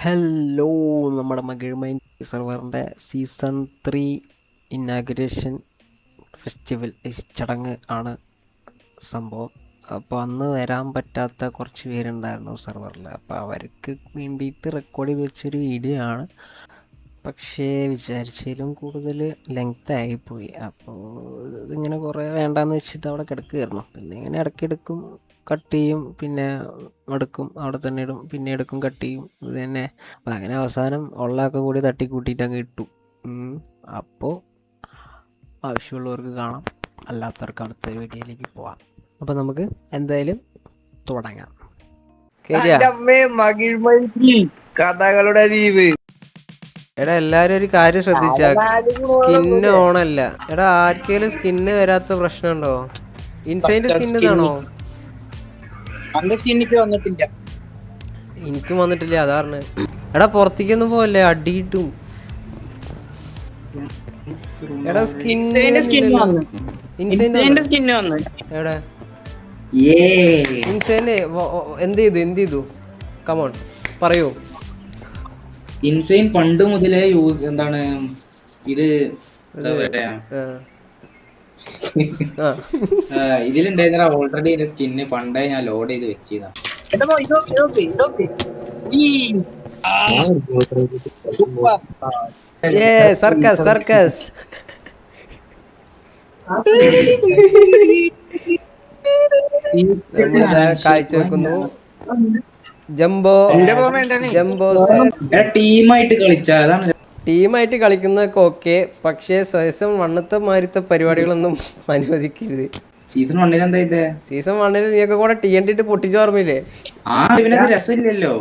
Hello, നമ്മുടെ മകിഴ്മൈൻ സെർവറിൻ്റെ season 3 inauguration festival ചടങ്ങ് ആണ് സംഭവം. അപ്പോൾ അന്ന് വരാൻ പറ്റാത്ത കുറച്ച് പേരുണ്ടായിരുന്നു സെർവറിൽ. അപ്പോൾ അവർക്ക് വേണ്ടിയിട്ട് റെക്കോർഡ് ചെയ്ത് വെച്ചൊരു വീഡിയോ ആണ്. പക്ഷേ വിചാരിച്ചതിലും കൂടുതൽ ലെങ്ത് ആയിപ്പോയി. അപ്പോൾ ഇതിങ്ങനെ കുറേ വേണ്ടാന്ന് വെച്ചിട്ട് അവിടെ കിടക്കുകയായിരുന്നു. പിന്നെ ഇങ്ങനെ ഇടയ്ക്കെടുക്കും, കട്ട് ചെയ്യും, പിന്നെ എടുക്കും, അവിടെ തന്നെ ഇടും, പിന്നെ എടുക്കും, കട്ട് ചെയ്യും, ഇത് തന്നെ. അപ്പം അങ്ങനെ അവസാനം ഉള്ളതൊക്കെ കൂടി തട്ടിക്കൂട്ടിയിട്ട് അങ്ങ് ഇട്ടു. അപ്പോൾ ആവശ്യമുള്ളവർക്ക് കാണാം, അല്ലാത്തവർക്ക് അടുത്ത വീഡിയോയിലേക്ക് പോവാം. അപ്പോൾ നമുക്ക് എന്തായാലും തുടങ്ങാം. കഥകളുടെ ദ്വീപ്. എടാ, എല്ലാരും ഒരു കാര്യം ശ്രദ്ധിച്ച, സ്കിന്ന് ഓണല്ല. എടാ, ആർക്കെങ്കിലും സ്കിന്ന് വരാത്ത പ്രശ്നമുണ്ടോ? ഇൻസൈൻ്റെ സ്കിന്ന് ഇതാണോ? എനിക്കും വന്നിട്ടില്ല, അതാണ്. എടാ, പുറത്തേക്കൊന്നും പോവല്ലേ, അടിയിട്ടും. എടാ, ഇൻസൈന്റെ സ്കിന്ന് വന്നു. എവിടെ ഇൻസൈന് എന്ത് ചെയ്തു? കമോൺ പറയൂ. ഇൻസൈൻ പണ്ട് മുതലേ യൂസ് എന്താണ് ഇത് ഇതിലുണ്ടായിരുന്ന ഓൾറെഡി ഇതിന്റെ സ്കിന്ന് പണ്ടേ ഞാൻ ലോഡ് ചെയ്ത് വെച്ചതാ. സർക്കസ് കാഴ്ച വെക്കുന്നു. ജംബോ ടീമായിട്ട് കളിച്ചാ അതാണ്. ടീമായിട്ട് കളിക്കുന്നതൊക്കെ ഓക്കെ, പക്ഷേ സീസൺ 1 മാതിരത്തെ പരിപാടികളൊന്നും അനുവദിക്കരുത്. സീസൺ 1 എന്താ ഇത്? സീസൺ 1 നീയൊക്കെ കൂടെ TNT പൊട്ടിച്ചോർമ്മയില്ലേ? രസമില്ലല്ലോ,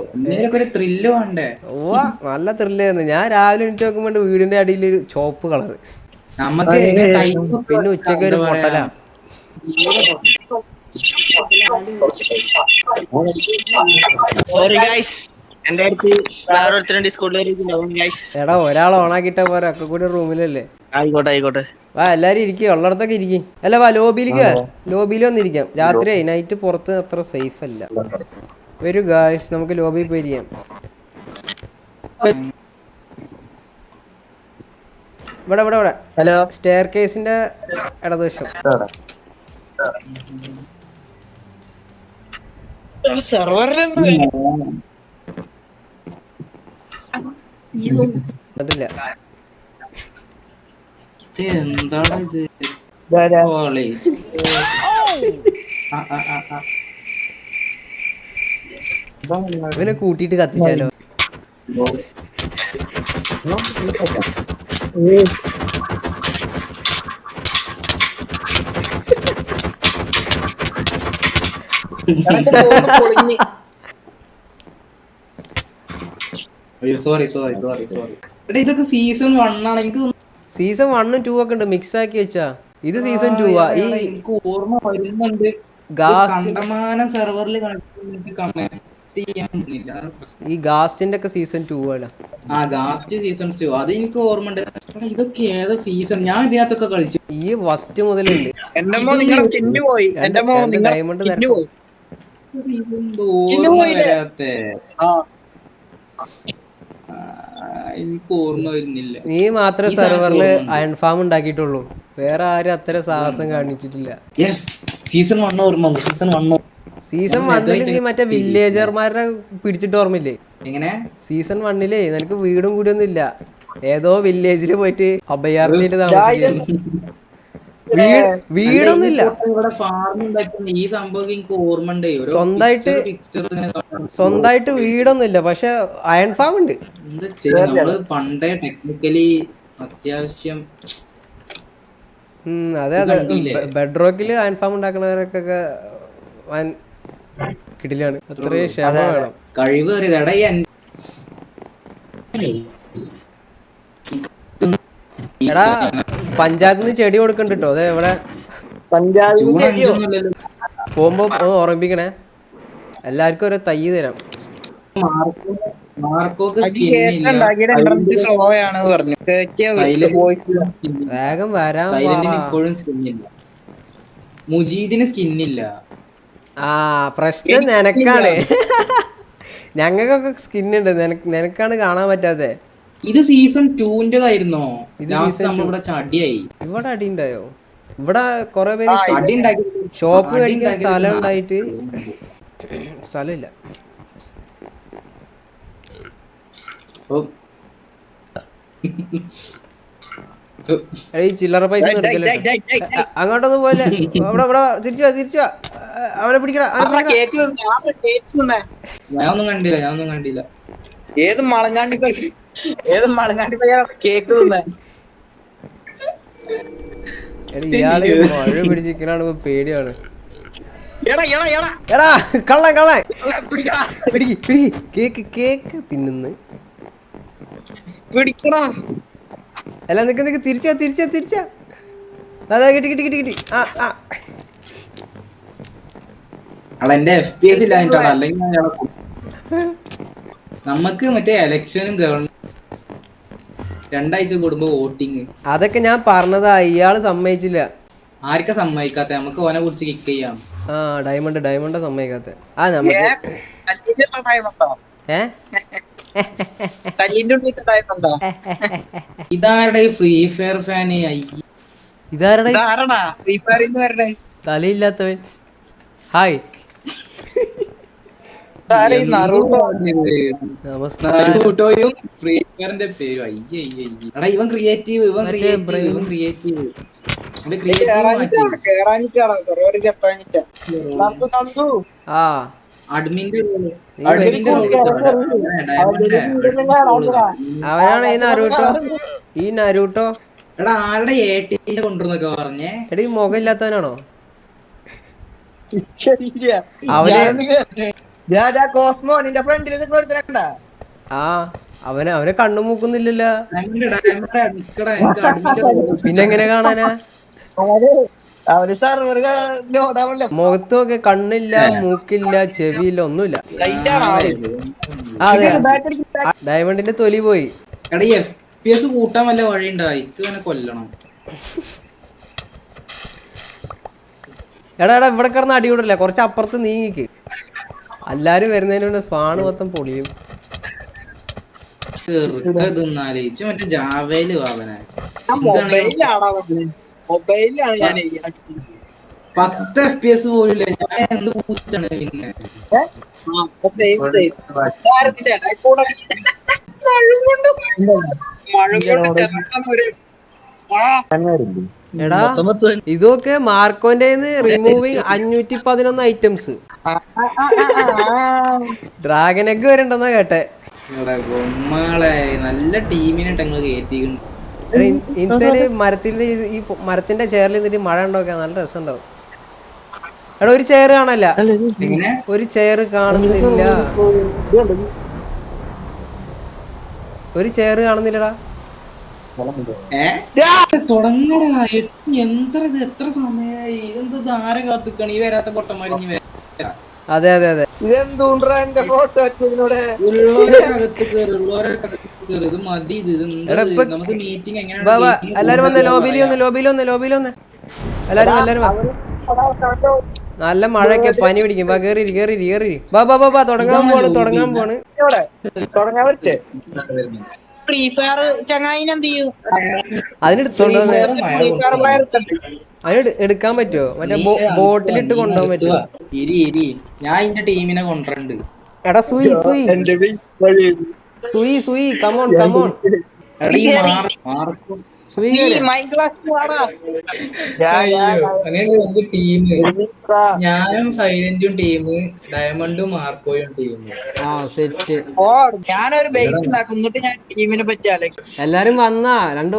ഒരു ത്രില്ല് വേണ്ടേ? ഓ, നല്ല ത്രില്ലായിരുന്നു. ഞാൻ രാവിലെ എണീറ്റ് നോക്കുമ്പോൾ വീടിന്റെ അടിയിൽ ചോപ്പ് കളറ്, നമുക്ക് പിന്നെ ഉച്ചക്ക് ഒരു പൊട്ടല. എടാ, ഒരാൾ ഓണാക്കിട്ട പോരാ, ഒക്കെ കൂടി റൂമിലല്ലേ. ആയിക്കോട്ടെ. വാ, എല്ലാരും ഇരിക്കും, ഉള്ളിടത്തൊക്കെ ഇരിക്കും. അല്ല, വാ ലോബിയിലേക്ക്, ലോബിയിൽ വന്നിരിക്കാം. രാത്രി നൈറ്റ് പുറത്ത് അത്ര സേഫ് അല്ല. വരൂ ഗായ്സ്, നമുക്ക് ലോബിയിൽ പോയിരിക്കാം. ഇവിടെ ഹലോ, സ്റ്റെയർ കേസിന്റെ ഇടതുവശം. എന്നിട്ടില്ല. എന്താണ് ഇത്? ഇവനെ കൂട്ടിയിട്ട് കത്തിച്ചാലോ? സോറി. ഇതൊക്കെ സീസൺ 1 ആണ്. എനിക്ക് സീസൺ 1 ഉം 2 ഒക്കെ ഉണ്ട്, മിക്സ് ആക്കി വെച്ചാ. ഇത് സീസൺ 2 ആ. എനിക്ക് ഓർമ്മ വരുന്നുണ്ട്. സെർവറിൽ ഈ ഗാസ്റ്റിന്റെ ഒക്കെ സീസൺ 2 ആണ്. ഗാസ്റ്റ് സീസൺ 2 അത് എനിക്ക് ഓർമ്മയുണ്ട്. ഇതൊക്കെ ഏതാ സീസൺ? ഞാൻ ഇതിനകത്തൊക്കെ കളിച്ചു. ഈ ഫസ്റ്റ് മുതലുണ്ട്. ഡയമണ്ട് എനിക്ക് ഓർമ്മ വരുന്നില്ല. നീ മാത്രമേ സെർവറില് അയൺ ഫാം ഉണ്ടാക്കിയിട്ടുള്ളൂ, വേറെ ആരും അത്ര സാഹസം കാണിച്ചിട്ടില്ല. സീസൺ 1 ഓർമ്മ. സീസൺ 1 നീ മറ്റേ വില്ലേജർമാരെ പിടിച്ചിട്ട് ഓർമ്മയില്ലേ? എങ്ങനെ? സീസൺ 1 നിനക്ക് വീടും കൂടി ഒന്നും ഇല്ല, ഏതോ വില്ലേജില് പോയിട്ട് അഭയാർത്ഥിയിട്ട് താമസിക്കുന്നു. വീടൊന്നുമില്ല. ഈ സംഭവം എനിക്ക് ഓർമ്മയുണ്ട്. സ്വന്തമായിട്ട് വീടൊന്നുമില്ല, പക്ഷെ അയൺ ഫാം ഉണ്ട്. എന്താ ചെയ്യാ, നമ്മള് പണ്ടേ ടെക്നിക്കലി അത്യാവശ്യം. അതെ, ബെഡ്റോക്കില് അയൺ ഫാം ഉണ്ടാക്കുന്നവരൊക്കെ കിടിലാണ്. അത്രയും ക്ഷമ വേണം, കഴിവ്. എടാ, പഞ്ചായത്തിൽ നിന്ന് ചെടി കൊടുക്കണ്ട കേട്ടോ. അതെ, ഇവിടെ പോകുമ്പോ ഓർമ്മിപ്പിക്കണേ, എല്ലാവർക്കും ഓരോ തൈ തരാം. വേഗം വരാൻ. മുജീദിന് സ്കിന്നില്ല. പ്രശ്നം നിനക്കാണ്. ഞങ്ങൾക്കൊക്കെ സ്കിന്നുണ്ട്, നിനക്കാണ് കാണാൻ പറ്റാത്തെ. ഇത് സീസൺ 2-ന്റേതായിരുന്നോ? ഇത് ലാസ്റ്റ് season 2. നമ്മളിവിടെ ചടിയായി. ഇവിടെ അടി ഉണ്ടായോ? ഇവിടെ കൊറേ പേര് അടി ഉണ്ടാക്കി ഷോപ്പ് മേടിക്കാൻ സ്ഥലം ഉണ്ടായിട്ട് സ്ഥലമില്ല. ഈ ചില്ലറ പൈസ അങ്ങോട്ടൊന്നും പോലെ. ഇവിടെ തിരിച്ചു വാ. അവനെ പിടിക്കടാ. ഞാനൊന്നും കണ്ടില്ല. ഏത് മളങ്ങാണ്ടി കേക്ക് തിന്നേ. ഇയാള് മഴ പിടിച്ചിരിക്കണാണ്, പേടിയാണ്. എടാ കള്ളൻ പിടിക്ക് കേക്ക് തിന്നുന്നു. പിടിക്കണോ? അല്ല നിക്ക് തിരിച്ചാ. അതാ കിട്ടി. എന്റെ FPS ഇല്ലാഞ്ഞിട്ടാണ്, അല്ലെങ്കിൽ നമുക്ക് മറ്റേ എലക്ഷനും ഗവൺമെന്റ് 2 ആഴ്ച കൂടുമ്പോ വോട്ടിങ്. അതൊക്കെ ഞാൻ പറഞ്ഞതാ, ഇയാള് സമ്മതിച്ചില്ല. ആർക്കാ സമ്മതിക്കാത്ത? നമുക്ക് ഓനെ കുറിച്ച് കിക്ക് ചെയ്യാം. ആ ഡയമണ്ട് സമ്മതിക്കാത്ത. ആ നമുക്ക് ഇതാരുടെ ഫ്രീ ഫയർ ഫാന്? ഇതാരടാ ഫ്രീ ഫയറിന്ന് വരണേ? തലയില്ലാത്തവൻ. ഹായ് നറൂട്ടോയും ഫ്രീ ഫയറിന്റെ പേരും. എടാ ഇവൻ ക്രിയേറ്റീവ്. അഡ്മിന്റെ അവനാണ് ഈ നരൂട്ടോ. എടാ ആരുടെ ഏട്ടിന്റെ കൊണ്ടുവന്നൊക്കെ പറഞ്ഞേ? എടാ ഈ മുഖം ഇല്ലാത്തവനാണോ കോസ്മോ? നിന്റെ ഫ്രണ്ടിൽ ആ അവനെ കണ്ണു മൂക്കുന്നില്ലല്ലോ. പിന്നെ എങ്ങനെ കാണാനാ? അവര് സർവർ മുഖത്തൊക്കെ കണ്ണില്ല, മൂക്കില്ല, ചെവിയില്ല, ഒന്നുമില്ല. അതെ, ഡയമണ്ടിന്റെ തൊലി പോയി. എടാ FPS കൂട്ടാൻ വല്ല വഴി ഉണ്ടായി? ഇവനെ കൊല്ലണം. എടാ ഇവിടെ കിടന്ന് അടികൂടല്ല, കുറച്ച് അപ്പുറത്ത് നീങ്ങിക്ക്. എല്ലാരും വരുന്നതിന് മുന്നേ സ്പാണ് മൊത്തം പൊളിയും. മറ്റേ ജാവയില് അവനെ 10 FPS പോലില്ല. ഞാൻ എന്ത് കൂച്ചാണ് പിന്നെ. എടാ ഇതൊക്കെ മാർക്കോന്റെ റിമൂവിങ് 511 ഐറ്റംസ്. ഡ്രാഗൺ എഗ് വരണ്ടെന്നാ കേട്ടെ. നല്ല ടീമിനെ കയറ്റിക്കുന്നു. ഇൻസൈഡ് മരത്തിന്റെ ചെയറിൽ നിന്നിട്ട് മഴ ഉണ്ടാക്കാൻ നല്ല രസം ഉണ്ടാവും. എടാ ഒരു ചെയർ കാണല്ല, ഒരു ചെയർ കാണുന്നില്ലടാ. തുടങ്ങടാ. എത്ര സമയായി? ഇതെന്ത് ധാര കാത്തിക്കണ ഈ വരാത്ത പൊട്ടന്മാരിഞ്ഞ്. അതെ ഇതെന്തൂണ്ടാ എന്റെ ഫോട്ടോ വെച്ചതിനോട്? ഉള്ളവരകത്ത് കയറി. ഇത് മതി. നമുക്ക് മീറ്റിംഗ് എങ്ങനെയാണ്? എല്ലാരും വന്ന് ലോബിയിൽ വന്ന് എല്ലാരും നല്ല മഴയൊക്കെ, പനി പിടിക്കും. കേറി ബാ തുടങ്ങാൻ പോണ്. ഫ്രീ ഫയർ ചങ്ങായിനെന്ത് ചെയ്യും? അതിനെടുത്തോണ്ട് അതിന് എടുക്കാൻ പറ്റുമോ? മറ്റേ ബോട്ടിലിട്ട് കൊണ്ടുപോകാൻ പറ്റുമോ? ഞാൻ എന്റെ ടീമിനെ കൊണ്ടുണ്ട്. എടാ സുയി കമോൺ ഞാനും സൈലന്റും ടീം, ഡയമണ്ടും മാർക്കോയും ടീം. സെറ്റ്. ഞാനൊരു ബേസ് ഉണ്ടാക്കും, എന്നിട്ട് ഞാൻ ടീമിനെ പറ്റി ആലോചിക്കും. എല്ലാരും വന്നാ 2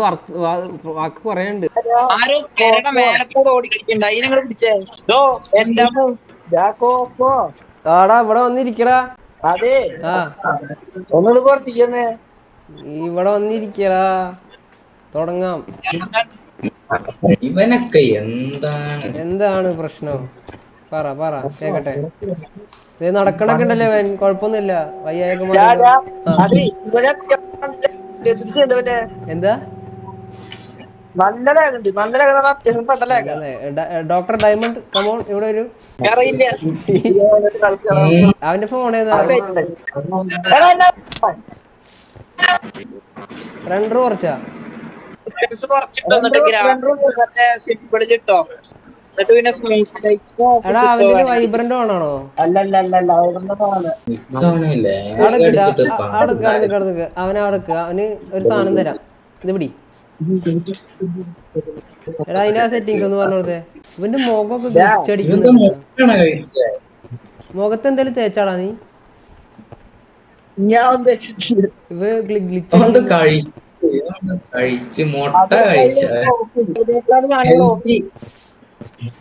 വാക്ക് പറയാനുണ്ട്. ആരും പേരുടെ മേലക്കൂടെ ഓടിക്കണ്ട. അതിനെ പിടിച്ചേ. ആടാ ഇവിടെ വന്നിരിക്കടാ. അതെ ഒന്നുകൂടെ പുറത്തിരിക്കുന്നേ. ഇവിടെ വന്നിരിക്കടാ, തുടങ്ങാം. ഇവനൊക്കെ എന്താണ് പ്രശ്നം? പറ കേക്കട്ടെ. നടക്കണൊക്കെ ഉണ്ടല്ലേ അവൻ, കൊഴപ്പൊന്നുമില്ല. വയ്യായൊക്കെ എന്താ നല്ല ലാഗുണ്ട്, നല്ല ലാഗ് അത്യാവശ്യം പെട്ട ലാഗാ. ഡോക്ടർ ഡയമണ്ട് കമോൺ ഇവിടെ ഒരു അറിയില്ല. അവന്റെ ഫോൺ ഏതാ? റണ്ടർ കുറച്ചാ കുറച്ചിട്ടോ എന്നിട്ട് സിമ്പിളിലിട്ടോ, എന്നിട്ട് പിന്നെ സ്മൂത്ത് ലൈറ്റ്സ് ഓഫ് എടാ ഇട്ടോ അവന്റെ വേണമെങ്കിൽ. വൈബ്രന്റ് ഓണാണോ? കാണൂല്ലേ അവിടെ അടിച്ചിട്ട് കടന്ന് അവൻ അവിടെ അവന് ഒരു സാധനം തരാം, ഇത് പിടി. എടാ അതിന്റെ ആ സെറ്റിങ്സ് ഒന്ന് പറഞ്ഞു കൊടുത്തേ. ഇവന്റെ മുഖമൊക്കെ ഇവന്താ ഗ്ലിച്ചടിക്കുന്നുണ്ട്. മുട്ടാണ് കഴിച്ചേ. മുഖത്ത് എന്തായാലും തേച്ചാടാ നീ. ഞാൻ ഇവ അവന്ത് ഗ്ലിച്ചടിക്കുന്നു. കഴിച്ച് മുട്ട കഴിച്ച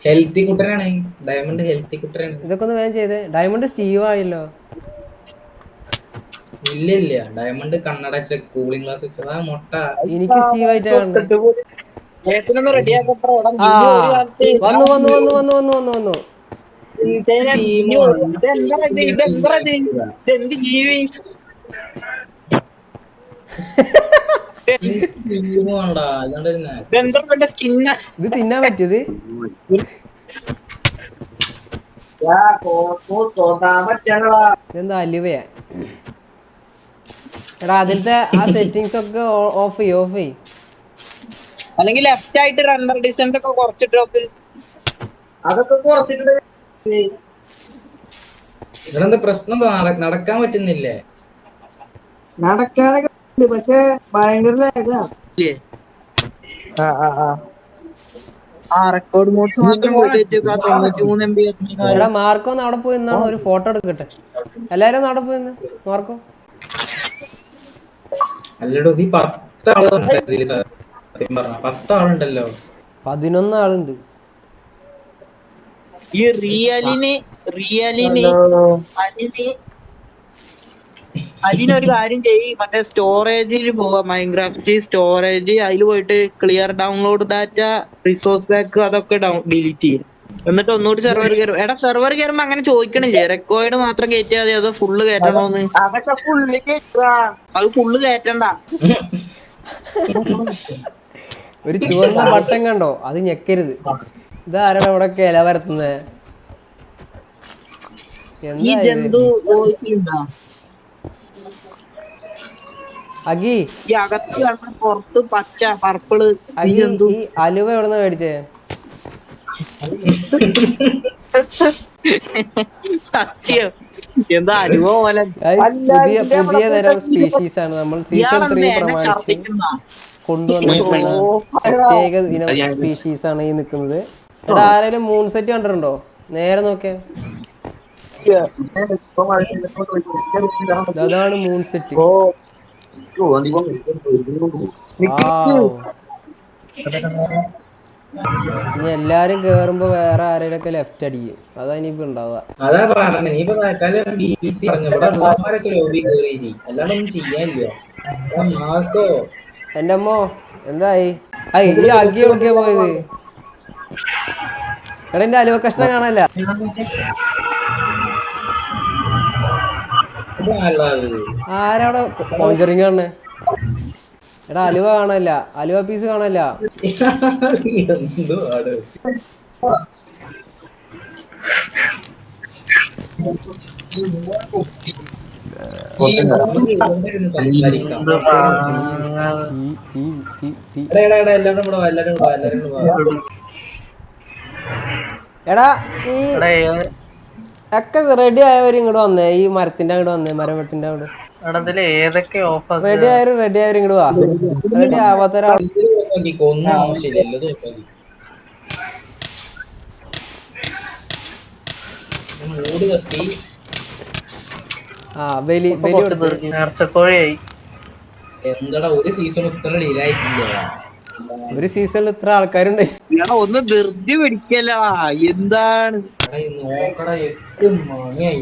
ഹെൽത്തി കുട്ടനാണ്. ഡയമണ്ട് ഹെൽത്തി കുട്ടനാണ്. ഇതൊക്കെ ഒന്ന് വേഗം ചെയ്തേ. ഡയമണ്ട് സ്റ്റീവ് ആയല്ലോ. ഇല്ല ഡയമണ്ട് കണ്ണട കൂളിംഗ് ഗ്ലാസ് വെച്ചതാ മുട്ട. എനിക്ക് സ്റ്റീവ് ആയിട്ടാ കാണുന്നത്. റെഡിയാക്കട്ടോ. ആ വന്നു. ഇതെന്ത് ജീവി? വേണ്ട ഇതെന്താ സ്കിന്ന? ഇത് തിന്നാൻ പറ്റിയത്? ഇതെന്താ അലുവയാ? എടാ അതിലത്തെ ആ സെറ്റിങ്സ് ഒക്കെ ഓഫ് ചെയ്. അല്ലെങ്കിൽ ലെഫ്റ്റ് ആയിട്ട് റണ്ടർ ഡിസ്റ്റൻസ് ഒക്കെ കുറച്ചിട്ട് നോക്ക്. അതൊക്കെ കുറച്ചിട്ട് ഇതെന്താ പ്രശ്നം? നടക്കാൻ പറ്റുന്നില്ലേ? നടക്കാനൊക്കെ പക്ഷെ ഭയങ്കര റെക്കോർഡ് മോഡ്സ് മാത്രം പോയിട്ട് 93 MB. എടാ മാർക്കോ ഒന്ന് അവിടെ പോയി നിന്നാണ് ഒരു ഫോട്ടോ എടുക്കട്ടെ. എല്ലാരും ഒന്ന് അവിടെ പോയി നിന്ന്. മാർക്കോ അല്ലടോ നീ 10 ആളുണ്ട്. 10 ആളുണ്ടല്ലോ. 11 ആളുണ്ട്. ഈ റിയലിന് അതിനൊരു കാര്യം ചെയ്യും. മറ്റേ സ്റ്റോറേജിൽ പോവാ, മൈൻക്രാഫ്റ്റ് സ്റ്റോറേജ്, അതിൽ പോയിട്ട് clear download data, resource back അതൊക്കെ ഡിലീറ്റ് ചെയ്യും. എന്നിട്ട് ഒന്നുകൂടി സെർവർ കയറും. എടാ സെർവർ കയറുമ്പോ അങ്ങനെ ചോദിക്കണില്ലേ റെക്കോർഡ് മാത്രം കയറ്റിയാൽ മതി അതോ ഫുള്ള് കയറ്റണോന്ന്? അത് ഫുള്ള് കയറ്റണ്ട. ഒരു ചുവന്ന ബട്ടൺ കണ്ടോ? അത് ഞെക്കരുത്. ഇതാരാണ് ഇവിടെ ഇല പരത്തുന്നേ? ഈ ജന്തു വോയിസിലുണ്ടോ? അഗി ഈ അകത്ത് കണ്ട പുറത്ത് പച്ച പർപ്പിള് അഗി ഈ അലുവ എവിടുന്ന മേടിച്ചേ? സത്യം എന്താ അലുവ പോലെ. പുതിയ തരം സ്പീഷീസ് ആണ് നമ്മൾ സീസൺ 3 പ്രമാണിച്ച് കൊണ്ടുവന്നിട്ടുള്ള പ്രത്യേക ഇനം സ്പീഷീസ് ആണ് ഈ നിക്കുന്നത്. എടാ ആരെങ്കിലും മൂൺ സെറ്റ് കണ്ടിട്ടുണ്ടോ? നേരെ നോക്കിയേ, അതാണ് മൂൺ സെറ്റ്. ഇനി എല്ലാരും കേറുമ്പോ വേറെ ആരെങ്കിലും ഒക്കെ ലെഫ്റ്റ് അടിക്കും. അതാ ഇനിയിപ്പോ ഉണ്ടാവുക. അതാ പറഞ്ഞ നീ ഇപ്പൊ അല്ലാണ്ടൊന്നും ചെയ്യാനില്ല. മാർക്കോ എന്റെ അമ്മോ എന്തായി? ഈ അഗി എവിടേക്കാ പോയത്? എടാ എന്റെ അലുവ കഷ്ണം കാണാനല്ല. ആരവിടെ കോഞ്ചറിങ് കാണണേ? എടാ അലുവ കാണല്ല, അലുവ പീസ് കാണല്ല. എന്തുവാണ് സംസാരിക്കാം. എടാ ഈ ഒക്കെ റെഡി ആയവർ ഇങ്ങോട്ട് വന്നേ, ഈ മരത്തിന്റെ അങ്ങോട്ട് വന്നേ, മരം വെട്ടിന്റെ അങ്ങോട്ട്. റെഡി ആയവർ ഇങ്ങോട്ട് വാ. റെഡി ആവാത്തൊരാൾ ഒന്നും ആവശ്യമില്ല. മൂട് കത്തി ബലി നേർച്ചക്കോഴിയായി. എന്താടാ ഒരു സീസൺ ഇത്ര ഡിലായിട്ടില്ല. ഒരു സീസണിൽ ഇത്ര ആൾക്കാരുണ്ട്. ഒന്ന് ധൃതി പിടിക്കല്ലടാ. എന്താണ് നോക്കടാ 8 മണിയായി.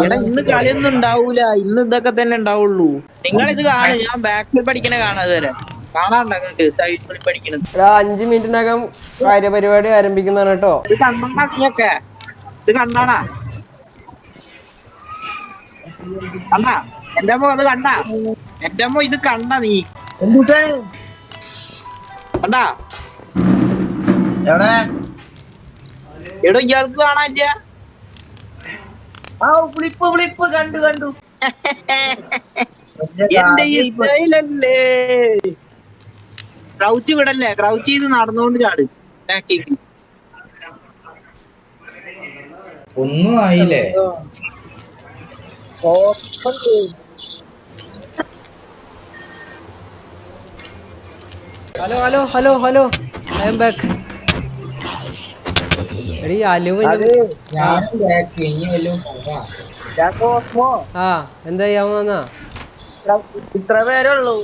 എടാ ഇന്ന് കളിയൊന്നും ഉണ്ടാവൂല. ഇന്ന് ഇതൊക്കെ തന്നെ ഉണ്ടാവുള്ളൂ. നിങ്ങൾ ഇത് കാണും, ഞാൻ ബാക്കിൽ പഠിക്കണ കാണാതെ വരെ കാണാണ്ടങ്ങൾക്ക് സൈഡിൽ പഠിക്കണത്. 5 മിനിറ്റിനകം കാര്യപരിപാടി ആരംഭിക്കുന്നതാണ് കേട്ടോ. ഇത് കണ്ടാ നീയൊക്കെ ഇത് കണ്ടാണാ? കണ്ടാ എന്റെ അമ്മ? അത് കണ്ടാ എന്റെ അമ്മ? ഇത് കണ്ടാ നീ? കണ്ടാ എവിടെ എടോ ഇയാൾക്ക് കാണാനില്ല. ആ വിളിപ്പ് വിളിപ്പ് കണ്ടു കണ്ടു എന്റെ ഈ സ്റ്റൈലല്ലേ. ക്രൗച്ച് വിടല്ലേ, ക്രൗച്ച് ചെയ്ത് നടന്നുകൊണ്ട് ചാട് ബാക്കിക്ക്. ഒന്നും ആയില്ലേ? Hello hello hello hello, I M back. എടീ അലുവ് ഞാനും ബാക്ക് ഇനി വല്ലതും പോവാ. ആ എന്തായി അവൻ വന്നാ? ഇത്ര പേരുള്ളൂ.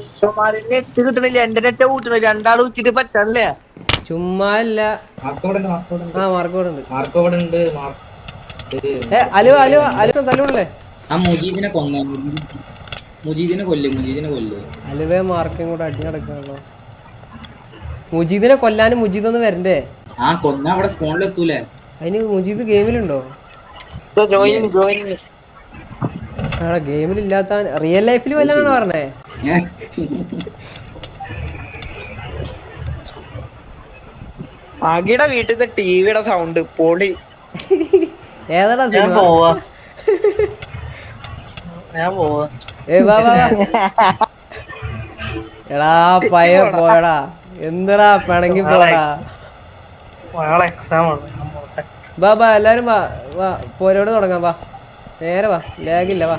നെറ്റ് കിട്ടണില്ല. എന്റെ നെറ്റ് കൂട്ടണ രണ്ടാൾ ഉച്ചിട്ട് പറ്റണല്ലേ. ചുമ്മാ അല്ല. ആ മാർക്കോട് ഉണ്ട്. മാർക്കോ ഇവിടെ ഉണ്ട്. അലുവ അലുവ അലുവ തല്ലുകൊള്ളേ. ആ മുജീദിനെ കൊന്ന, മുജീദിനെ കൊല്ല്. അലുവേ മാർക്കും കൂടെ അടി നടക്കാണല്ലോ. മുജീദിനെ കൊല്ലാനും മുജീദ് ഒന്ന് വരണ്ടേ? ആ കൊന്ന അവിടെ സ്പോണിൽ എത്തൂലേ? അതിന് മുജീദ് ഗെയിമിലുണ്ടോ? ആടാ ഗെയിമിലില്ലാത്ത റിയൽ ലൈഫിൽ വല്ലാണോ പറഞ്ഞേ? അകിയുടെ വീട്ടിലത്തെ ടിവിയുടെ സൗണ്ട് പൊളി. ഏതാടാ ഞാൻ സിനിമ? പോവാ. വാ വാ വാ. എടാ പയ്യ പോയടാ, എന്തെടാ പിണങ്ങി പോടാ. വാ വാ എല്ലാരും വാ വാ, പോരോട് തുടങ്ങാം. വാ നേരെ വാ, ലാഗില്ല. വാ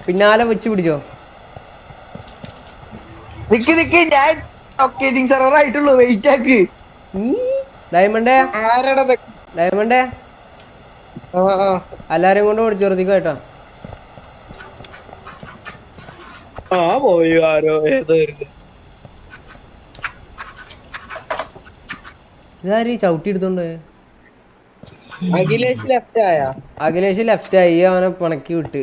പിന്നാലെ വെച്ച് പിടിച്ചോ. നിക്ക് ഞാൻ സെർവർ ആയിട്ടുള്ളൂ. വെയിറ്റ് ആക്ക്. നീ ഡയമണ്ടേ ഡയമണ്ടേ എല്ലാരും കൊണ്ട് ഓടിച്ചോർത്തിക്കോ കേട്ടോ. പോയി ആരോ ഏതോ. ഇതാരീ ചവിട്ടി എടുത്തോണ്ട്? അഖിലേഷ് ലെഫ്റ്റ് ആയാ? അഖിലേഷ് ലെഫ്റ്റ് ആയി, അവനെ പിണക്കി വിട്ട്.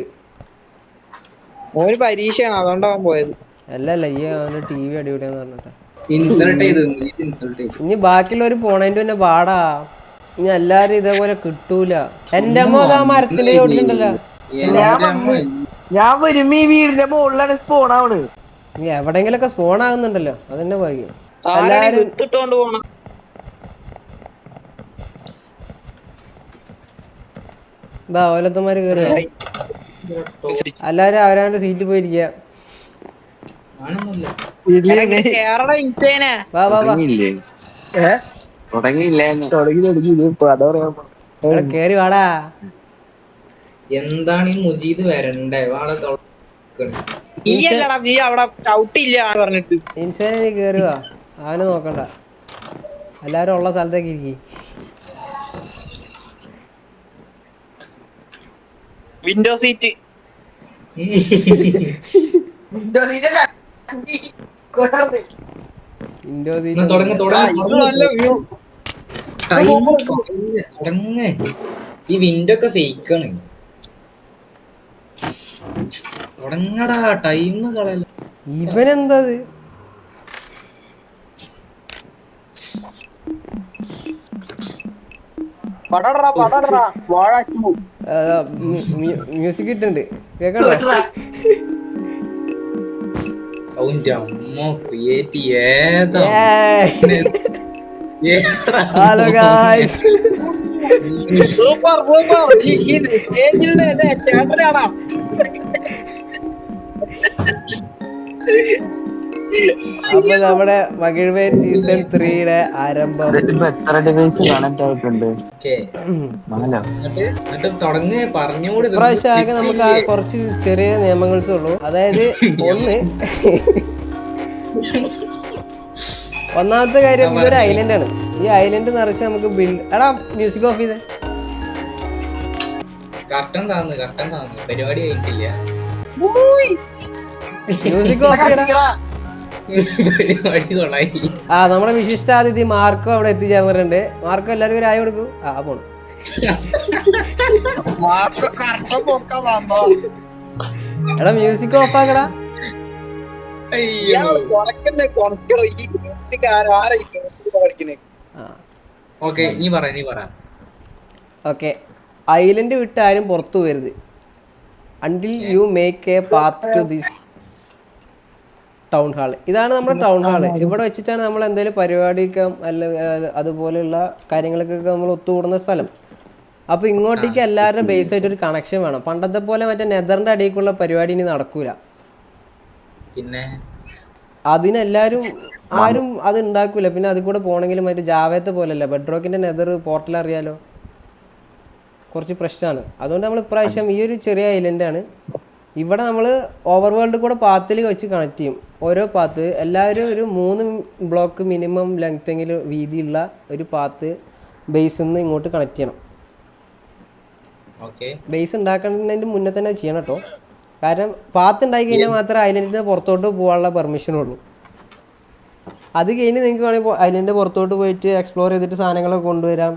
ഓന് പരീക്ഷയാണ് അതുകൊണ്ടാ അവൻ പോയത്. അല്ല ഈ അവന്റെ ടി വി അടിപൊളിയാന്ന് പറഞ്ഞിട്ട് ഇൻസൾട്ട് ചെയ്തു. ഇനി ബാക്കിയുള്ളവർ പോണേന്റെ പിന്നെ പാടാ. ഇനി എല്ലാരും ഇതേപോലെ കിട്ടൂല. എന്റെ അമ്മ അതാ മരത്തിന്റെ ചോട്ടിലുണ്ടല്ലോ. ഞാൻ വരുമ്പോ ഈ വീടിന്റെ മുകളിലാണ് സ്പോൺ ആവണ്. നീ എവിടെങ്കിലൊക്കെ സ്പോൺ ആകുന്നുണ്ടല്ലോ, അതെന്നെ ഭാഗ്യം. ആരാണ് എല്ലാരും വിത്തിട്ടോണ്ട് പോണം? ഇതാ ഓലത്തന്മാര് കേറുക. എല്ലാരും അവരവന്റെ സീറ്റിൽ പോയിരിക്കുക. കേരള ഇൻസേനെ വാ വാ വാ, എടാ കേറി വാടാ. എന്താണ് ഈ മുജീദ് വരണ്ടേ? വാട നീ അല്ലടാ, നീ അവിടെ ചവിട്ടില്ല പറഞ്ഞിട്ട്. ഇൻസേനെ നീ കേറി വാ, അവനെ നോക്കണ്ട. എല്ലാരും ഉള്ള സ്ഥലത്തേക്ക് ഇരിക്കി. Window seat. ഇൻഡോ തുടങ്ങ്. ഈ വിൻഡോ ഒക്കെ ഫേക്കാണ്. തുടങ്ങടാ, ടൈം കളയല്ല. ഇവനെന്താ മ്യൂസിക് ഇട്ടുണ്ട് കേക്കണ്ടോ? Hello guys, super super. ചേട്ടനാടാ. അപ്പൊ നമ്മുടെ മകിഴ്വേൻ സീസൺ 3യുടെ ആരംഭം. ഇപ്രാവശ്യം നമുക്ക് ആ കുറച്ച് ചെറിയ നിയമങ്ങളേ ഉള്ളൂ. അതായത് ഒന്നാമത്തെ കാര്യം, ഇതൊരു ഐലൻഡ് ആണ്. ഈ ഐലൻഡ് നിറച്ച് നമുക്ക് എടാ മ്യൂസിക് ഓഫ് ചെയ്തേ. പരിപാടി ആയിട്ടില്ല. മ്യൂസിക് ഓഫ് ചെയ്യടാ. ആ നമ്മുടെ വിശിഷ്ടാതിഥി മാർക്കോ അവിടെ എത്തിച്ചേർന്നിട്ടുണ്ട്. മാർക്കോ എല്ലാവരും ഒരു ആയി കൊടുക്കൂ. ആ പോണു. എടാ മ്യൂസിക് ഓഫ് ആക്കടാ. ഓക്കെ, ഐലൻഡ് വിട്ട് ആരും പുറത്തു പോകരുത്. Until you make a path to this. Town hall. ഇതാണ് നമ്മുടെ ടൗൺ ഹാൾ. ഇവിടെ വെച്ചിട്ടാണ് നമ്മൾ എന്തെങ്കിലും പരിപാടിയൊക്കെ അതുപോലെയുള്ള കാര്യങ്ങൾക്കൊക്കെ നമ്മൾ ഒത്തുകൂടുന്ന സ്ഥലം. അപ്പോൾ ഇങ്ങോട്ടേക്ക് എല്ലാവരുടെ ബേസ് ആയിട്ട് ഒരു കണക്ഷൻ വേണം. പണ്ടത്തെ പോലെ മറ്റേ നെതറിൻ്റെ അടിയിലേക്കുള്ള പരിപാടി ഇനി നടക്കൂല. പിന്നെ അതിനെല്ലാവരും ആരും അത് ഉണ്ടാക്കൂല. പിന്നെ അതിൽ കൂടെ പോകണമെങ്കിൽ മറ്റേ ജാവേത്തെ പോലെയല്ല, ബെഡ്റോക്കിൻ്റെ നെതർ പോർട്ടൽ അറിയാലോ, കുറച്ച് പ്രശ്നമാണ്. അതുകൊണ്ട് നമ്മൾ ഇപ്രാവശ്യം ഈ ഒരു ചെറിയ ഐലൻഡാണ് ഇവിടെ നമ്മൾ ഓവർ വേൾഡ് കൂടെ പാത്തിൽ വെച്ച് കണക്ട് ചെയ്യും. ഓരോ പാത്ത് എല്ലാവരും ഒരു 3 ബ്ലോക്ക് മിനിമം ലെങ്ത്തെങ്കിലും വീതിയുള്ള ഒരു പാത്ത് ബേസിൽ നിന്ന് ഇങ്ങോട്ട് കണക്ട് ചെയ്യണം. ബേസ് ഉണ്ടാക്കുന്നതിന് മുന്നേ തന്നെ ചെയ്യണം കേട്ടോ. കാരണം പാത്ത് ഉണ്ടാക്കി കഴിഞ്ഞാൽ മാത്രമേ ഐലൻഡിൻ്റെ പുറത്തോട്ട് പോകാനുള്ള പെർമിഷനുള്ളൂ. അത് കഴിഞ്ഞ് നിങ്ങൾക്ക് വേണമെങ്കിൽ ഐലൻഡിൻ്റെ പുറത്തോട്ട് പോയിട്ട് എക്സ്പ്ലോർ ചെയ്തിട്ട് സാധനങ്ങളൊക്കെ കൊണ്ടുവരാം.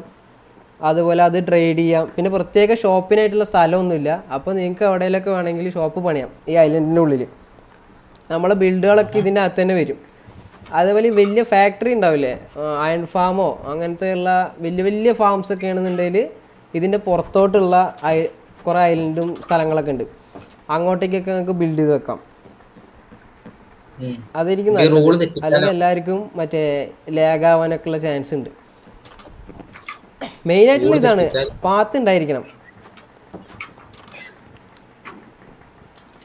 അതുപോലെ അത് ട്രേഡ് ചെയ്യാം. പിന്നെ പ്രത്യേക ഷോപ്പിനായിട്ടുള്ള സ്ഥലമൊന്നുമില്ല. അപ്പോൾ നിങ്ങൾക്ക് എവിടെയെങ്കിലൊക്കെ വേണമെങ്കിൽ ഷോപ്പ് പണിയാം ഈ ഐലൻഡിൻ്റെ ഉള്ളിൽ. നമ്മളെ ബിൽഡുകളൊക്കെ ഇതിൻ്റെ അകത്ത് തന്നെ വരും. അതേപോലെ വലിയ ഫാക്ടറി ഉണ്ടാവില്ലേ, അയൺ ഫാമോ അങ്ങനത്തെ ഉള്ള വലിയ വലിയ ഫാംസ് ഒക്കെ ആണെന്നുണ്ടെങ്കിൽ ഇതിൻ്റെ പുറത്തോട്ടുള്ള കുറേ ഐലൻഡും സ്ഥലങ്ങളൊക്കെ ഉണ്ട്. അങ്ങോട്ടേക്കൊക്കെ നിങ്ങൾക്ക് ബിൽഡ് ചെയ്ത് വെക്കാം. അതായിരിക്കും നല്ലത്. അല്ലെങ്കിൽ എല്ലാവർക്കും മറ്റേ ലാഗാവാനൊക്കെ ഉള്ള ചാൻസ് ഉണ്ട്. മെയിനായിട്ടുള്ള ഇതാണ്, പാത്ത് ഉണ്ടായിരിക്കണം.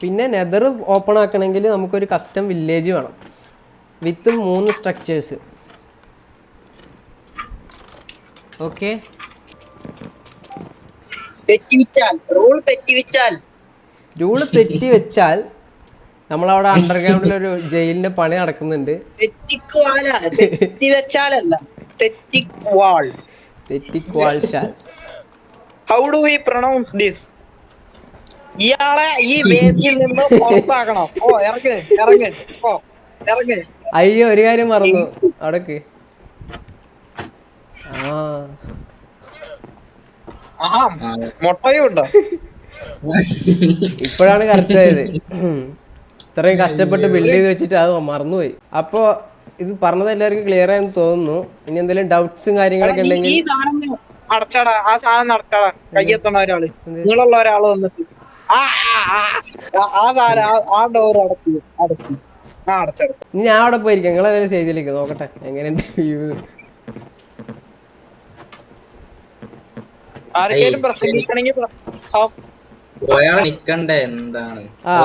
പിന്നെ നെതർ ഓപ്പൺ ആക്കണമെങ്കിൽ നമുക്കൊരു കസ്റ്റം വില്ലേജ് വേണം വിത്ത് 3 സ്ട്രക്ചേഴ്സ്. ഓക്കെ, റൂള് തെറ്റി വെച്ചാൽ നമ്മളവിടെ അണ്ടർഗ്രൗണ്ടിലൊരു ജയിലിന്റെ പണി നടക്കുന്നുണ്ട്. How do we pronounce this? ഇയാളെ ഈ വേദിയിൽ നിന്ന് പുറത്താക്കണം. ഓ ഇറങ്ങ് ഇറങ്ങ് ഓ ഇറങ്ങ്. അയ്യോ ഒരു കാര്യം മറന്നു അവിടേക്ക്. മുട്ടയും ഉണ്ടോ? ഇപ്പോഴാണ് കറക്റ്റ് ആയത്. ഇത്രയും കഷ്ടപ്പെട്ട് ബിൽഡ് ചെയ്ത് വെച്ചിട്ട് അത് മറന്നുപോയി. അപ്പോ ഇത് പറഞ്ഞത് എല്ലാവർക്കും ക്ലിയർ ആയെന്ന് തോന്നുന്നു. ഇനി എന്തെങ്കിലും ഡൗട്ട്സും കാര്യങ്ങളൊക്കെ ഉണ്ടെങ്കിൽ അടച്ചാടാ, ആ സാധനം അടച്ചാടാ. കയ്യെത്തണ ഒരാള്, നിങ്ങളുള്ള ഒരാള് വന്നിട്ട് ആ സാധനം ആ ഡോർ അടച്ചു. ഇനി ഞാൻ അവിടെ പോയിരിക്കാം. നിങ്ങളെ ചെയ്തിലേക്ക് നോക്കട്ടെ എങ്ങനെയുണ്ട് വ്യൂ. ആർക്കെങ്കിലും പ്രസംഗിക്കണമെങ്കിൽ നിക്കണ്ടേ എന്താണ്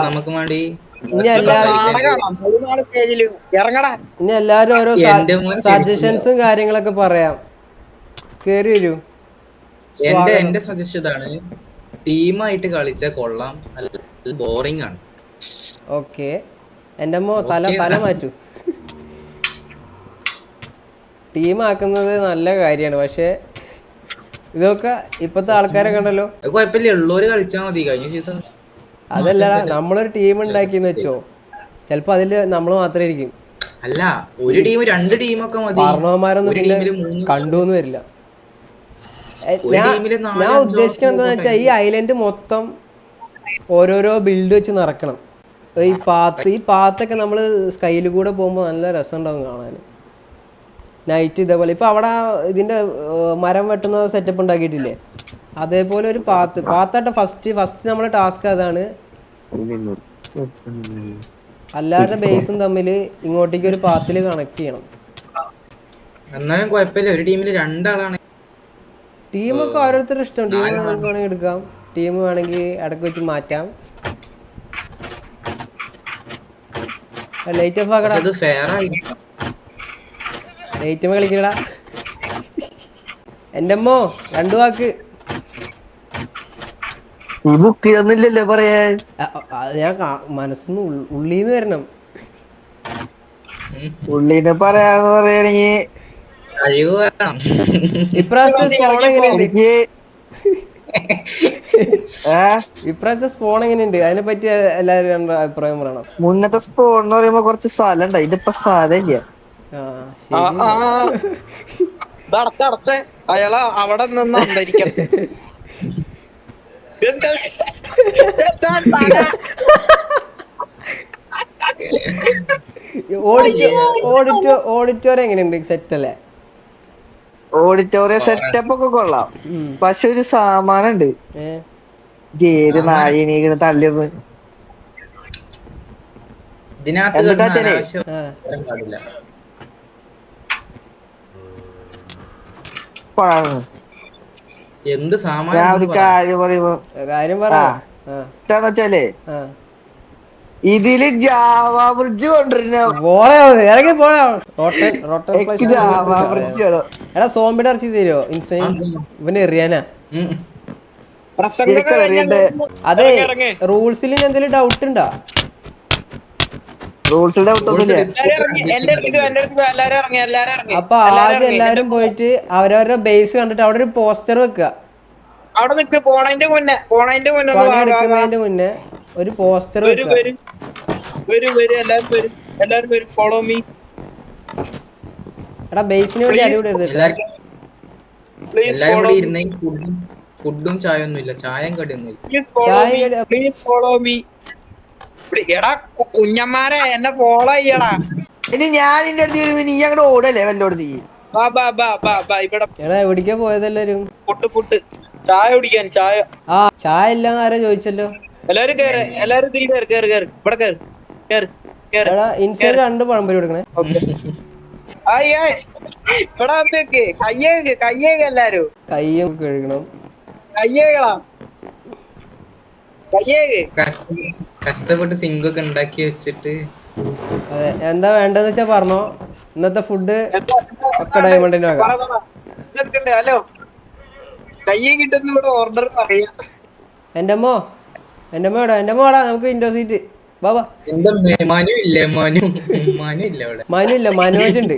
നമുക്ക് വേണ്ടി. ഇനി എല്ലാരും ഓരോ സജഷൻസും കാര്യങ്ങളൊക്കെ പറയാം. കേറി വരൂ. എന്റെ സജഷൻ ഇതാണ്, ടീമായിട്ട് കളിച്ച കൊള്ളാം, ബോറിംഗ് ആണ്. ഓക്കെ, എന്റെ അമ്മ തല മാറ്റൂ. ടീമാക്കുന്നത് നല്ല കാര്യമാണ്, പക്ഷെ ഇതൊക്കെ ഇപ്പത്തെ ആൾക്കാരെ കണ്ടല്ലോ. കുഴപ്പമില്ല, ഉള്ളവര് കളിച്ചാ മതി. കഴിഞ്ഞ സീസൺ അതല്ലടാ, നമ്മളൊരു ടീം ഉണ്ടാക്കിന്ന് വെച്ചോ, ചിലപ്പോ അതില് നമ്മള് മാത്രമേ ഇരിക്കും. അല്ല, ഒരു ടീം 2 ടീമൊക്കെ മതി. പാർണവന്മാരൊന്നും പിന്നെ കണ്ടുവെന്ന് വരില്ല. ഞാൻ ഉദ്ദേശിക്കുന്നത് എന്താന്ന് വെച്ചാൽ ഈ ഐലൻഡ് മൊത്തം ഓരോരോ ബിൽഡ് വെച്ച് നടക്കണം. ഈ പാത്തൊക്കെ നമ്മള് സ്കൈയിൽ കൂടെ പോകുമ്പോൾ നല്ല രസം ഉണ്ടാവും കാണാൻ. നൈറ്റ് ഇതേപോലെ ഇപ്പൊ അവിടെ ഇതിന്റെ മരം വെട്ടുന്ന സെറ്റപ്പ് ഉണ്ടാക്കിയിട്ടില്ലേ, അതേപോലെ ഒരു പാത്തായിട്ട് ഫസ്റ്റ് നമ്മളെ ടാസ്ക് അതാണ്. എല്ലാവരുടെ ബേസും തമ്മിൽ ഇങ്ങോട്ടേക്ക് ഒരു പാത്തില് കണക്ട് ചെയ്യണം. എന്നാലും കുഴപ്പമില്ല, ഒരു ടീമിൽ 2 ആളാണ്. ടീമൊക്കെ ഓരോരുത്തരുടെ ഇഷ്ടം. ടീം വേണമെങ്കിൽ എടുക്കാം, ടീം വേണമെങ്കിൽ ഇടയ്ക്ക് വെച്ച് മാറ്റാം. ലൈറ്റ് ഓഫ് ആക്കടാ, ലൈറ്റ് കളിക്കടാ. എന്റെ അമ്മോ 2 വാക്ക് ബുക്കിലൊന്നുമില്ലല്ലോ പറയാൻ. ഞാൻ മനസ്സിന്ന് ഉള്ളീന്ന് വരണം. ഉള്ളിനെ പറയാന്ന് പറയാണെങ്കി ഇപ്രാവശ്യത്തെ സ്പോൺ എങ്ങനെയുണ്ട്? ഇപ്രാവശ്യത്തെ സ്പോൺ എങ്ങനെയുണ്ട്? അതിനെ പറ്റി എല്ലാവരും അഭിപ്രായം പറയണം. മുന്നത്തെ സ്പോൺ എന്ന് പറയുമ്പോ കുറച്ച് സ്ഥലം ഉണ്ട്, ഇതിപ്പോ സ്ഥലമില്ല. അടച്ചേ അയാള് അവിടെ നിന്ന് അന്തരിക്കട്ടെ. ഓഡിറ്റോറിയം എങ്ങനെയുണ്ട്? സെറ്റ് അല്ലേ? ഓഡിറ്റോറിയം സെറ്റപ്പ് ഒക്കെ കൊള്ളാം, പക്ഷെ ഒരു സാമാനം ഉണ്ട്. ഏത് നായിനെ തള്ളിയത് ഇതിനകത്ത് എന്നിട്ടാ കിടന്ന് ചെലേ? അനാവശ്യം ആ. വരാൻ പാടില്ല. എന്ത് ഞാൻ സാമാനം ഒരു കാര്യം പറയുമ്പോ കാര്യം പറ. ആ. ആ എന്താന്ന് വെച്ചാലേ ആ ഇതില് ജാവ ബ്രിഡ്ജ് കൊണ്ടുവരുന്ന പോളെ ഇറങ്ങി പോളെ. റോട്ടൻ റോട്ടൻ എനിക്ക് ഫ്ലൈസ് ജാവ ബ്രിഡ്ജ് വേണം. എടാ സോംബിയുടെ ഇറച്ചി തരുമോ ഇൻസൈൻ ഇവന് എറിയാനാ. പ്രസംഗമൊക്കെ എനിക്ക് കഴിഞ്ഞാൽ അറിയണ്ടേ. അതെ ഇറങ്ങ്. റൂൾസിൽ എന്തെങ്കിലും ഡൗട്ട് ഉണ്ടോ? റൂൾസിന്റെ ഒട്ടൊന്നുമില്ല. എല്ലാരും ഇറങ്ങി. എന്റെ അടുത്ത് എല്ലാരും ഇറങ്ങി. എല്ലാരും ഇറങ്ങി. അപ്പൊ എല്ലാരും ആദ്യം ഇറങ്ങി. എല്ലാരും പോയിട്ട് അവരവരുടെ ബേസ് കണ്ടിട്ട് അവിടെ ഒരു പോസ്റ്റർ വെക്കുക. അവിടെ നിക്ക്. പോണതിന്റെ മുന്നേ ഒന്ന് പണി വാ, വാ, വാ. എടുക്കുന്നതിന്റെ മുന്നേ ഒരു പോസ്റ്റർ വരൂ വെക്കുക. വരൂ എല്ലാരും വരും. Follow me. എടാ ബേസിന് വേണ്ടി അടിപൊളി എടുത്തിട്ട് എല്ലാവർക്കും പ്ലീസ് എല്ലാരും ഫോളോ കൂടി മീ. ഇരുന്നെങ്കിൽ ഫുഡും ചായ ഒന്നും ഇല്ല, ചായയും കടിയൊന്നും ഇല്ല. പ്ലീസ് ഫോളോ ചായ മീ. കടി- പ്ലീസ് ഫോളോ മീ. എടാ കുഞ്ഞന്മാരെ എന്നെ ഫോളോ ചെയ്യടാ. ഇനി ഞാൻ നിന്റെ അടുത്ത് വരുമ്പോ നീ അങ്ങോട്ട് ഓടല്ലേ വല്ലോട് നീ. ബാ ബാ ബാ ബാ ബാ. ഇവിടെ എടാ എവിടേക്കാ പോയതെല്ലാരും? ഫുഡ് ചായ കുടിക്കാൻ ചായ. ആ ചായ ഇല്ലാന്ന് ആരോ ചോദിച്ചല്ലോ. എല്ലാരും കേറ്. എല്ലാരും ഇതിൽ കേറ്. ഇവിടെ കേറ്. എടാ ഇൻസൈഡ് 2 പഴംപൊരി കൊടുക്കണേ. ആ യെസ്. ഇവിടെ വന്നേക്ക്. കയ്യേക്ക് എല്ലാരും. കയ്യും കഴുകണം. കയ്യേകളാ. കയ്യേക്ക്. കഷ്ടപ്പെട്ട് സിങ്ക് ഒക്കെ ഉണ്ടാക്കി വെച്ചിട്ട് അതെ എന്താ വേണ്ടെന്ന് വെച്ചാ പറഞ്ഞോ. ഇന്നത്തെ ഫുഡ് ഒക്കെ ഡയമണ്ടിന് ആകാം. എടുക്കണ്ടേ? ഹലോ. കയ്യേ കിട്ടുന്ന ഇവിടെ ഓർഡർ പറയാം. എൻ്റെ അമ്മ എടാ നമുക്ക് വിൻഡോ സീറ്റ് ബാബാ. എന്താ മനു ഇല്ല അവിടെ. മനു ഇല്ല, മനോജ് ഉണ്ട്.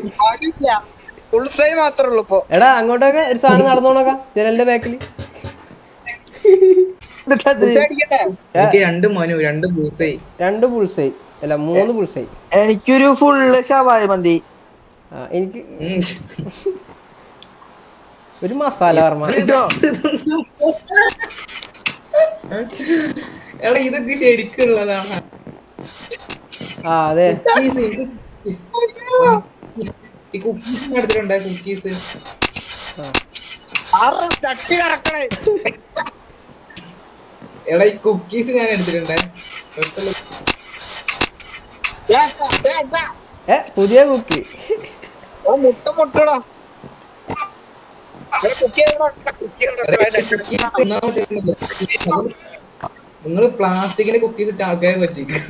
ഫുൾ സൈ മാത്രമേ ഉള്ളൂ ഇപ്പൊ. എടാ അങ്ങോട്ടൊക്കെ ഒരു സാധനം നടന്നോണോക്കാം ജനലിന്റെ ബാക്കിൽ. അടിക്കട്ടെ. എനിക്ക് 2 മനു 2 ബൂസായി. 2 പുൾസായി അല്ല 3 പുൾസായി. എനിക്കൊരു ഫുള്ള് ഷവായ മന്തി. ആ എനിക്ക് ഒരു മസാല വർമ്മ. കിട്ടോ? എടാ ഇതൊക്കെ ശരിക്കുള്ളതാണ്. ആ അതെ ഈ കുക്കീസ് എടുത്തിട്ടുണ്ടോ? കുക്കീസ് തട്ടി കറക്കണേ. എടാ ഈ കുക്കീസ് ഞാൻ എടുത്തിട്ടുണ്ടേ. പുതിയ കുക്കി. മുട്ടടാ. നിങ്ങള് പ്ലാസ്റ്റിക്കിന്റെ കുക്കീസ് വെച്ച് ആൾക്കാരെ പറ്റിക്കും.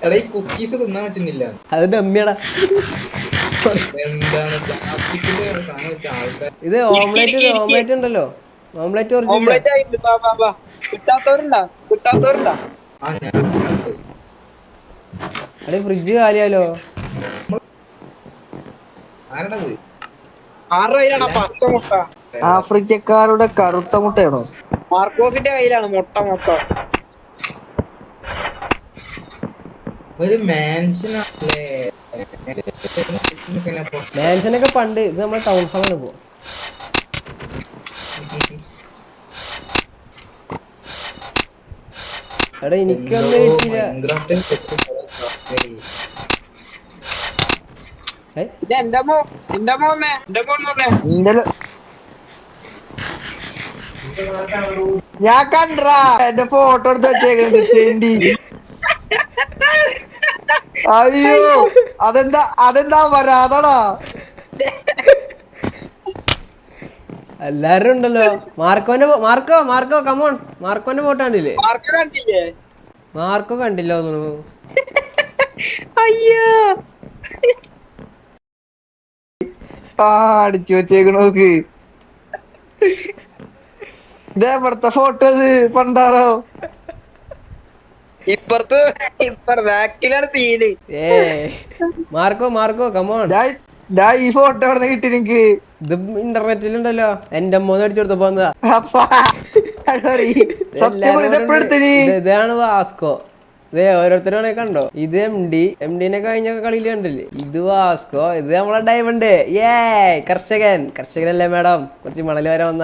എടാ ഈ കുക്കീസ് തിന്നാൻ പറ്റുന്നില്ല. അതിന്റെ അമ്മയടാ. എന്താണ് പ്ലാസ്റ്റിക്കിന്റെ സാധനം വെച്ച ആൾക്കാർ. ഇത് ഓംലേറ്റ് ഉണ്ടല്ലോ. ഓംലേറ്റ് ഓംലെറ്റ് ആയിട്ട് കിട്ടാത്തവരുണ്ടാ? ആ ഞാൻ അടെ ഫ്രിഡ്ജ് കാലിയാലോ. ആരടാ പോയി? 6 കയ്യിലാണ് പച്ച മുട്ട. ആഫ്രിക്കക്കാരുടെ കറുത്ത മുട്ടയാണോ? മാർക്കോസിന്റെ കയ്യിലാണ് മുട്ട മൊത്തം. ഒരു മാൻഷനല്ലേ? മാൻഷനൊക്കെ പണ്ട്. ഇത് നമ്മുടെ ടൗൺ ഹാളാണ് ഇപ്പോ. എടാ എനിക്കൊന്നും കിട്ടിയില്ല. ഇത് എന്റെ മോനെ. ഞാൻ കണ്ടാ എന്റെ ഫോട്ടോ എടുത്ത് വെച്ചേക്കണ്ടി. അയ്യോ അതെന്താ വരാതാടാ. എല്ലാരും ഉണ്ടല്ലോ. Marco come on. മാർക്കോന്റെ ഫോട്ടോ കണ്ടില്ലേ? കണ്ടില്ലേ? മാർക്കോ കണ്ടില്ല തോന്നുന്നു. അയ്യോ അടിച്ചു വെച്ചേക്കണ നോക്ക്. ഇതേ ഇവിടുത്തെ ഫോട്ടോ പണ്ടാറോ. ഇപ്പുറത്ത് ബാക്കിലാണ് സീന്. Marco come on. ഈ ഫോട്ടോ എവിടെ കിട്ടി നിനക്ക്? ഇത് ഇന്റർനെറ്റിലുണ്ടല്ലോ. എന്റെ അമ്മ അടിച്ചു കൊടുത്തപ്പോ ഇതാണ് വാസ്കോ. ഇതേ ഓരോരുത്തരും കണ്ടോ. ഇത് എംഡിനെ കഴിഞ്ഞ കളിയിൽ കണ്ടില്ലേ. ഇത് വാസ്കോ. ഇത് നമ്മളെ ഡയമണ്ട്. കർഷകനല്ലേ മാഡം? കുറച്ച് മണല് വരെ വന്ന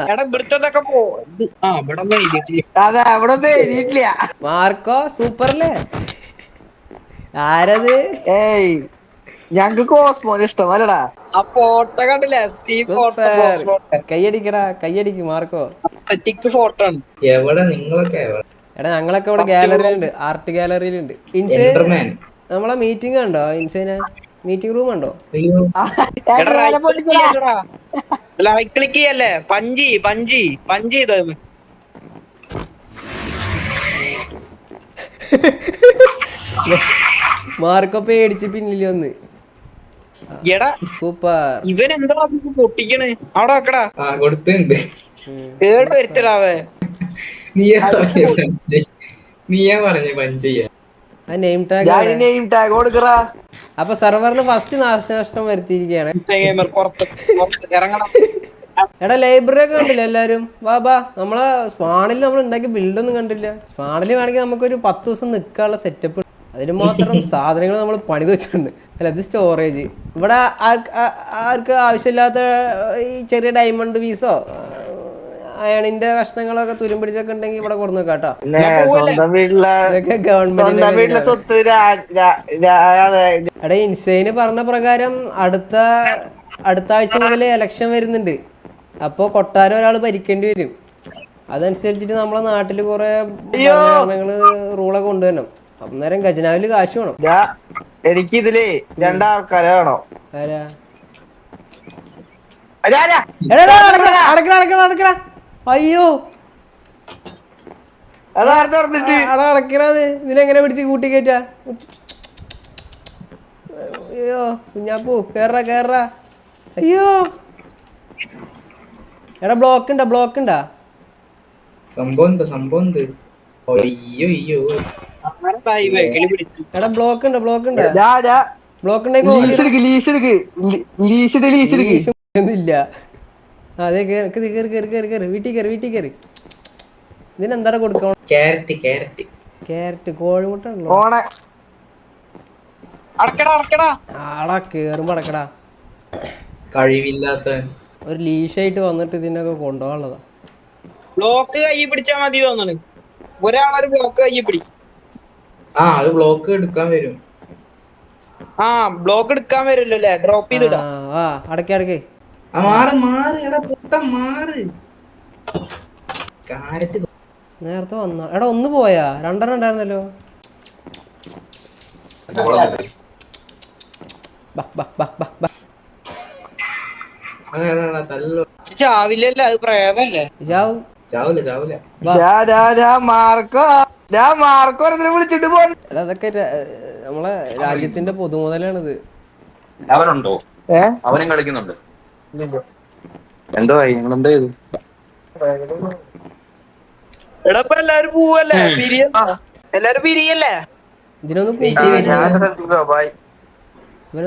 അതെ അവിടെ ഒന്നും എഴുതിയിട്ടില്ല. മാർക്കോ സൂപ്പറല്ലേ? ആരത്? ഏയ് ഞങ്ങക്ക് കോസ്മോനെ ഇഷ്ടമല്ലടാ. ആ ഫോട്ടോ കണ്ടില്ലേ? കയ്യടിക്കടാ കയ്യടിക്ക് മാർക്കോ. ഫോട്ടോ ആണ്. എവിടെ നിങ്ങളൊക്കെ? എടാ ഞങ്ങളൊക്കെ ഇവിടെ ഗാലറിയിലുണ്ട്, ആർട്ട് ഗാലറിയിലുണ്ട്. Insane Enderman. നമ്മളെ മീറ്റിംഗ് ഉണ്ടോ? ഇൻസൈന മീറ്റിംഗ് റൂം ഉണ്ടോ? അയ്യോ എടാ റൈറ്റ് ക്ലിക്ക് ചെയ്യല്ലടാ, റൈറ്റ് ക്ലിക്ക് ചെയ്യല്ലേ, പഞ്ച് ചെയ്തോ. മാർക്കോ പേടിച്ച് പിന്നിൽ വന്ന്. എടാ സൂപ്പർ. ഇവൻ എന്താ പൊട്ടിക്കണ് അവിടെ വെക്കടാ, ആ കൊടുത്തുണ്ട്. കേട് വരുത്തടാവേ. നീയാ പറഞ്ഞ പഞ്ച് ചെയ്യാൻ. ആ നെയിം ടാഗ് ഞാൻ നെയിം ടാഗ് കൊടുക്കറാ. അപ്പൊ സെർവറിന് ഫസ്റ്റ് നാശനഷ്ടം വരുത്തിയിരിക്കുകയാണ്. ഗെയിമർ പുറത്ത് ഇറങ്ങണം. എടാ ലൈബ്രറി ഒക്കെ കണ്ടില്ല എല്ലാരും? വാ നമ്മളെ സ്പാണിൽ നമ്മൾ ഉണ്ടാക്കിയ ബിൽഡൊന്നും കണ്ടില്ല. സ്പാണിൽ വേണമെങ്കിൽ നമുക്കൊരു 10 ദിവസം നിൽക്കാനുള്ള സെറ്റപ്പ്, അതിന് മാത്രം സാധനങ്ങൾ നമ്മൾ പണിത് വെച്ചിട്ടുണ്ട്. അല്ല ഇത് സ്റ്റോറേജ്. ഇവിടെ ആർക്ക് ആവശ്യമില്ലാത്ത ഈ ചെറിയ ഡയമണ്ട് പീസോ അയണിന്റെ കഷ്ണങ്ങളൊക്കെ തുരുമ്പിടിച്ചൊക്കെ ഉണ്ടെങ്കിൽ ഇവിടെ കൊടുന്നു കേട്ടോ. സ്വന്തം വീട്ടിലെ ഇതൊക്കെ ഗവൺമെന്റ് സ്വത്ത് എടാ ഇൻസൈന് പറഞ്ഞ പ്രകാരം അടുത്ത ആഴ്ച മുതൽ ഇലക്ഷൻ വരുന്നുണ്ട്. അപ്പോൾ കൊട്ടാരം ഒരാൾ ഭരിക്കേണ്ടി വരും. അതനുസരിച്ചിട്ട് നമ്മളെ നാട്ടിൽ കുറെ ഭരണങ്ങള് റൂളൊക്കെ കൊണ്ടുവരണം. അന്നേരം ഖജനാവില് കാശ് വേണം. എനിക്ക് ഇതില് 2 ആൾക്കാരെ വേണോ? ആരാ? അതാരാ? അടക്കടാ. അയ്യോ അതാർന്ന് പറഞ്ഞിട്ട് അടാ അടക്കണത്. ഇതിനെങ്ങനെ പിടിച്ച് കൂട്ടി കയറ്റാ? അയ്യോ കുഞ്ഞാപ്പൂ കേറാ. അയ്യോ എടാ ബ്ലോക്ക് ഉണ്ടാ? സംഭവം എന്ത്? അയ്യോ എടാ ബ്ലോക്ക് ഉണ്ട്. ഇല്ല. അതെ കേറി വീട്ടിൽ കയറി. ഇതിനെന്താ കൊടുക്കണം? ക്യാരറ്റ് കോഴിമുട്ട ഉണ്ടല്ലോ. ആടാ കേറുമ്പോ അടക്കടാ. കഴിവില്ലാത്ത ഒരു ലീഷായിട്ട് വന്നിട്ട് ഇതിനൊക്കെ കൊണ്ടുപോകാനുള്ളതാ. ബ്ലോക്ക് കൈ പിടിച്ചാ മതി തോന്നണ്. ഒരാളൊരു ബ്ലോക്ക് കൈ പിടി. അത് ബ്ലോക്ക് എടുക്കാൻ വരും. ബ്ലോക്ക് എടുക്കാൻ വരുമല്ലോ അല്ലേ? ഡ്രോപ്പ് ചെയ്തിടാ. അടക്കേ മാറ് എടാ പൊട്ട മാറ്. കാരറ്റ് നേരത്തെ വന്ന എടാ ഒന്ന് പോയാ 2 ഉണ്ടായിരുന്നല്ലോ. ചാവില്ലല്ലോ, അത് പ്രേതല്ലേ. ചാവൂല. മാർക്കോ വിളിച്ചിട്ട് അതൊക്കെ നമ്മളെ രാജ്യത്തിന്റെ പൊതുമുതലാണിത്. അവനുണ്ടോ? അവനും കളിക്കുന്നുണ്ട്. എന്തോ നിങ്ങൾ എന്താ ചെയ്തു? എടാ ഇപ്പൊ എല്ലാരും പോവല്ലേ? എല്ലാരും പിരിയല്ലേ? ഇതിനൊന്നും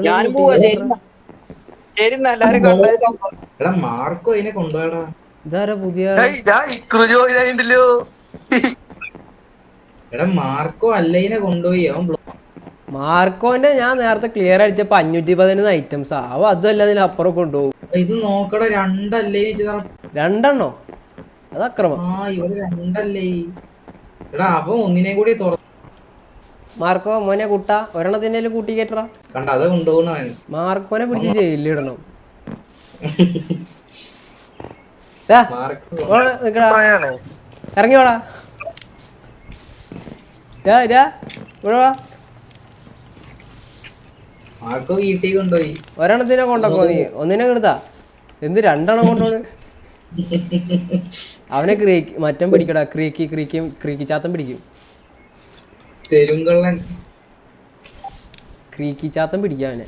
ഞാനും പോവാ. ശരി എല്ലാരും എടാ മാർക്കോ അതിനെ കൊണ്ടുപോയടാ. ഇതാരാ പുതിയ? എടാ മാർക്കോ അല്ലതിനെ കൊണ്ടുപോയി. അവൻ മാർക്കോന്റെ ഞാൻ നേരത്തെ ക്ലിയർ അടിച്ചപ്പോ 511 ഐറ്റംസ് ആവും. അതുമല്ല അതിനപ്പുറം കൊണ്ടുപോകും. ഇത് നോക്കടാ 2 അല്ലേ? 2 അത് അക്രമം. ഇവിടെ 2 അല്ലേ? എടാ അവൻ ഒന്നിനെ കൂടി മാർക്കോ മോനെ കുട്ട ഒരെണ്ണത്തിന്റെ കൂട്ടി കയറ്ററ. കണ്ട അത് കൊണ്ടുപോകണവൻ. മാർക്കോനെ പിടിച്ച് ജയിലിടണം. ഇറങ്ങി വാടാ. മാർക്കോ വീട്ടിൽ കൊണ്ടുപോയി. ഒരെണ്ണത്തിനെ കൊണ്ടോ നീ? ഒന്നിനെ കിടത്താ എന്ത് 2 കൊണ്ടോണ്? അവനെ മറ്റം പിടിക്കടാ. ക്രീക്കി ചാത്തം പിടിക്കും. പെരുങ്കള്ളൻ ക്രീക്കി ചാത്തം പിടിക്കാം അവനെ.